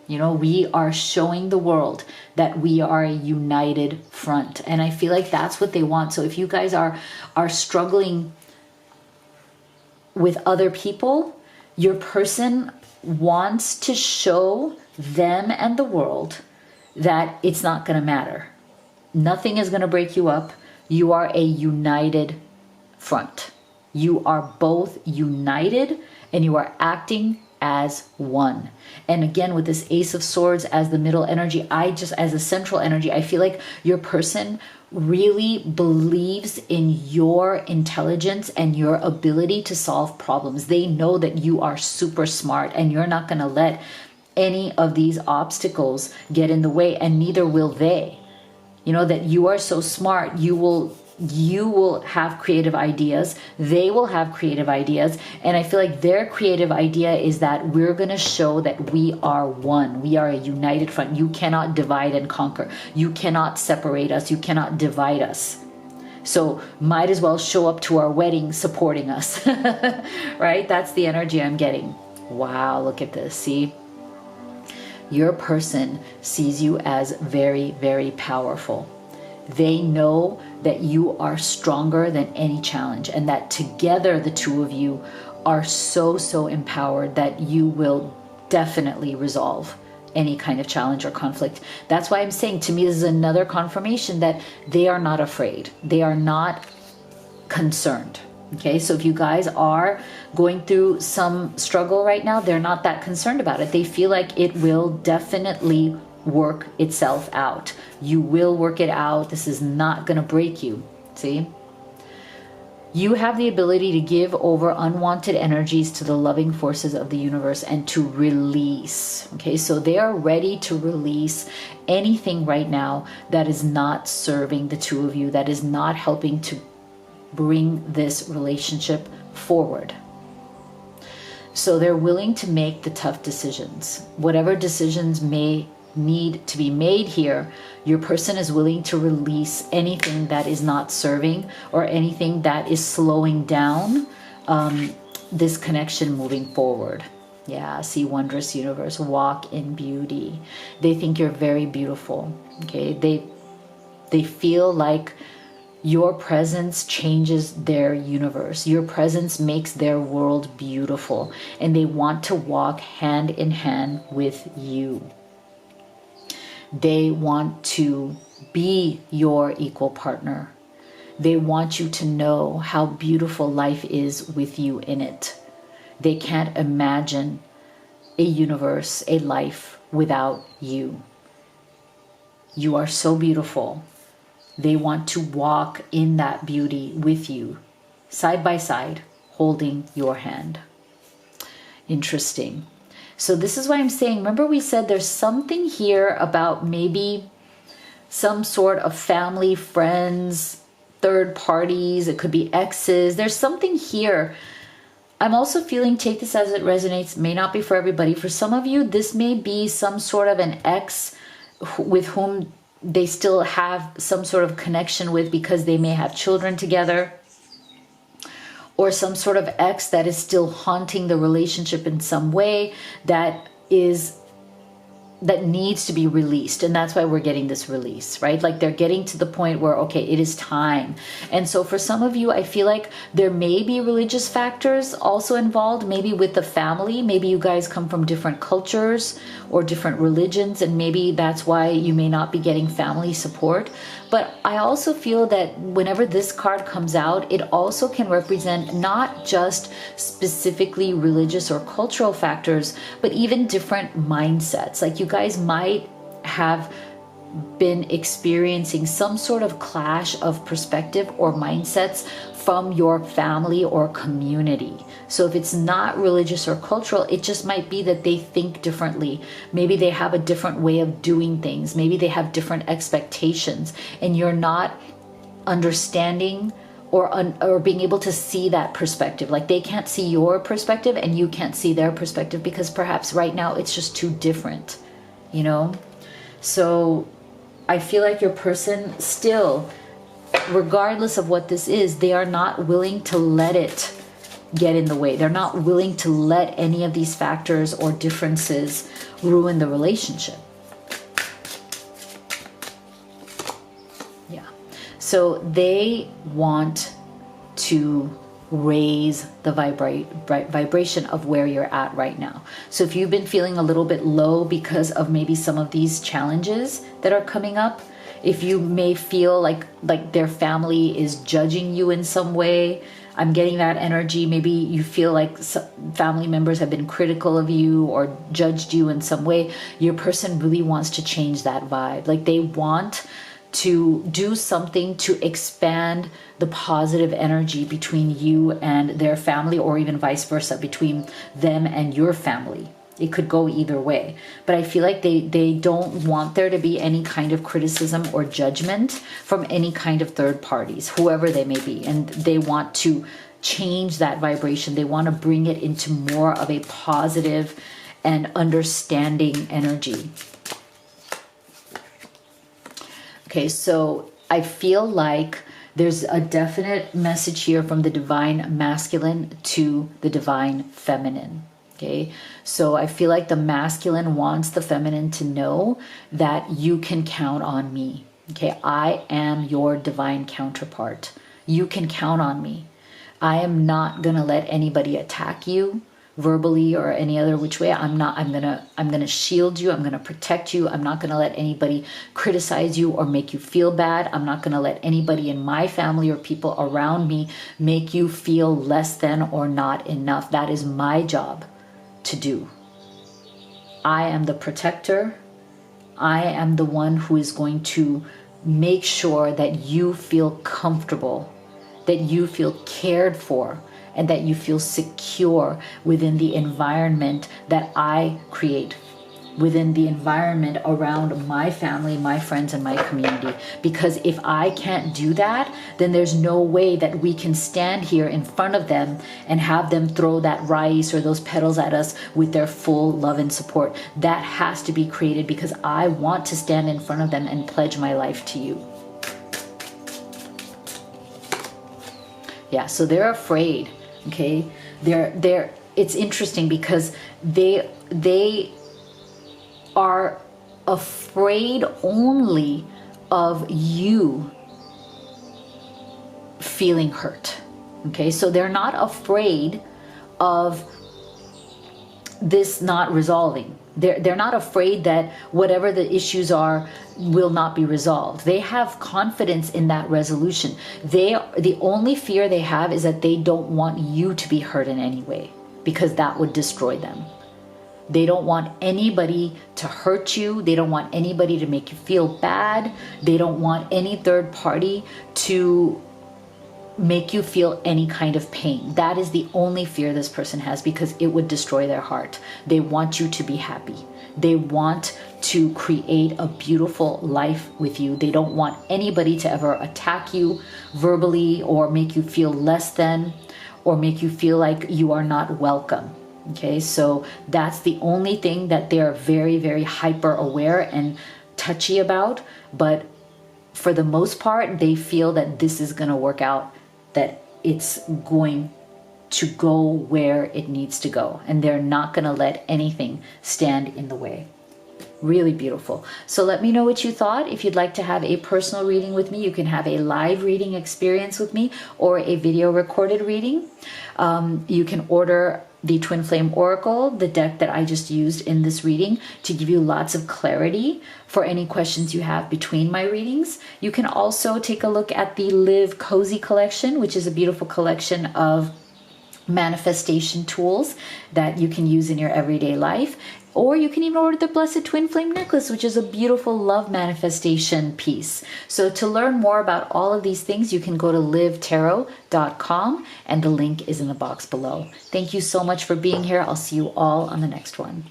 You know, we are showing the world that we are a united front. And I feel like that's what they want. So if you guys are struggling with other people, your person wants to show them and the world that it's not going to matter. Nothing is going to break you up. You are a united front. You are both united and you are acting as one. And again, with this Ace of Swords as the middle energy, as a central energy, I feel like your person really believes in your intelligence and your ability to solve problems. They know that you are super smart and you're not going to let any of these obstacles get in the way, and neither will they. You know that you are so smart, you will have creative ideas, they will have creative ideas, and I feel like their creative idea is that we're going to show that we are one. We are a united front. You cannot divide and conquer. You cannot separate us. You cannot divide us. So might as well show up to our wedding supporting us, right? That's the energy I'm getting. Wow, look at this. See? Your person sees you as very, very powerful. They know that you are stronger than any challenge, and that together the two of you are so, so empowered that you will definitely resolve any kind of challenge or conflict. That's why I'm saying, to me, this is another confirmation that they are not afraid. They are not concerned. Okay, so if you guys are going through some struggle right now, they're not that concerned about it. They feel like it will definitely work itself out. You will work it out. This is not going to break you. See? You have the ability to give over unwanted energies to the loving forces of the universe and to release. Okay, so they are ready to release anything right now that is not serving the two of you, that is not helping to bring this relationship forward. So they're willing to make the tough decisions. Whatever decisions may need to be made here, your person is willing to release anything that is not serving or anything that is slowing down this connection moving forward. Yeah, see, wondrous universe, walk in beauty. They think you're very beautiful. Okay, they feel like your presence changes their universe. Your presence makes their world beautiful, and they want to walk hand in hand with you. They want to be your equal partner. They want you to know how beautiful life is with you in it. They can't imagine a universe, a life without you. You are so beautiful. They want to walk in that beauty with you, side by side, holding your hand. Interesting. So this is why I'm saying, remember we said there's something here about maybe some sort of family, friends, third parties. It could be exes. There's something here. I'm also feeling, take this as it resonates, may not be for everybody. For some of you, this may be some sort of an ex with whom they still have some sort of connection with because they may have children together, or some sort of ex that is still haunting the relationship in some way that needs to be released. And that's why we're getting this release, right? Like they're getting to the point where, okay, it is time. And so for some of you, I feel like there may be religious factors also involved, maybe with the family. Maybe you guys come from different cultures or different religions, and maybe that's why you may not be getting family support. But I also feel that whenever this card comes out, it also can represent not just specifically religious or cultural factors, but even different mindsets. Like you guys might have been experiencing some sort of clash of perspective or mindsets from your family or community. So if it's not religious or cultural, it just might be that they think differently. Maybe they have a different way of doing things. Maybe they have different expectations, and you're not understanding or being able to see that perspective. Like they can't see your perspective and you can't see their perspective because perhaps right now it's just too different, you know? So I feel like your person still, regardless of what this is, they are not willing to let it get in the way. They're not willing to let any of these factors or differences ruin the relationship. Yeah. So they want to raise the vibration of where you're at right now. So if you've been feeling a little bit low because of maybe some of these challenges that are coming up, if you may feel like their family is judging you in some way, I'm getting that energy. Maybe you feel like family members have been critical of you or judged you in some way. Your person really wants to change that vibe. Like they want to do something to expand the positive energy between you and their family, or even vice versa, between them and your family. It could go either way. But I feel like they don't want there to be any kind of criticism or judgment from any kind of third parties, whoever they may be. And they want to change that vibration. They want to bring it into more of a positive and understanding energy. Okay, so I feel like there's a definite message here from the divine masculine to the divine feminine. Okay, so I feel like the masculine wants the feminine to know that you can count on me. Okay, I am your divine counterpart. You can count on me. I am not going to let anybody attack you, verbally or any other which way. I'm gonna shield you. I'm gonna protect you. I'm not gonna let anybody criticize you or make you feel bad. I'm not gonna let anybody in my family or people around me make you feel less than or not enough. That is my job to do. I am the protector. I am the one who is going to make sure that you feel comfortable, that you feel cared for, and that you feel secure within the environment that I create, within the environment around my family, my friends, and my community. Because if I can't do that, then there's no way that we can stand here in front of them and have them throw that rice or those petals at us with their full love and support. That has to be created because I want to stand in front of them and pledge my life to you. Yeah, so they're afraid, okay? It's interesting because they are afraid only of you feeling hurt, okay? So they're not afraid of this not resolving. They're not afraid that whatever the issues are will not be resolved. They have confidence in that resolution. The only fear they have is that they don't want you to be hurt in any way, because that would destroy them. They don't want anybody to hurt you. They don't want anybody to make you feel bad. They don't want any third party to make you feel any kind of pain. That is the only fear this person has, because it would destroy their heart. They want you to be happy. They want to create a beautiful life with you. They don't want anybody to ever attack you verbally or make you feel less than or make you feel like you are not welcome. Okay, so that's the only thing that they're very, very hyper aware and touchy about. But for the most part, they feel that this is going to work out, that it's going to go where it needs to go, and they're not going to let anything stand in the way. Really beautiful. So let me know what you thought. If you'd like to have a personal reading with me, you can have a live reading experience with me or a video recorded reading. You can order the Twin Flame Oracle, the deck that I just used in this reading, to give you lots of clarity for any questions you have between my readings. You can also take a look at the Live Cozy collection, which is a beautiful collection of manifestation tools that you can use in your everyday life. Or you can even order the Blessed Twin Flame Necklace, which is a beautiful love manifestation piece. So to learn more about all of these things, you can go to livetarot.com, and the link is in the box below. Thank you so much for being here. I'll see you all on the next one.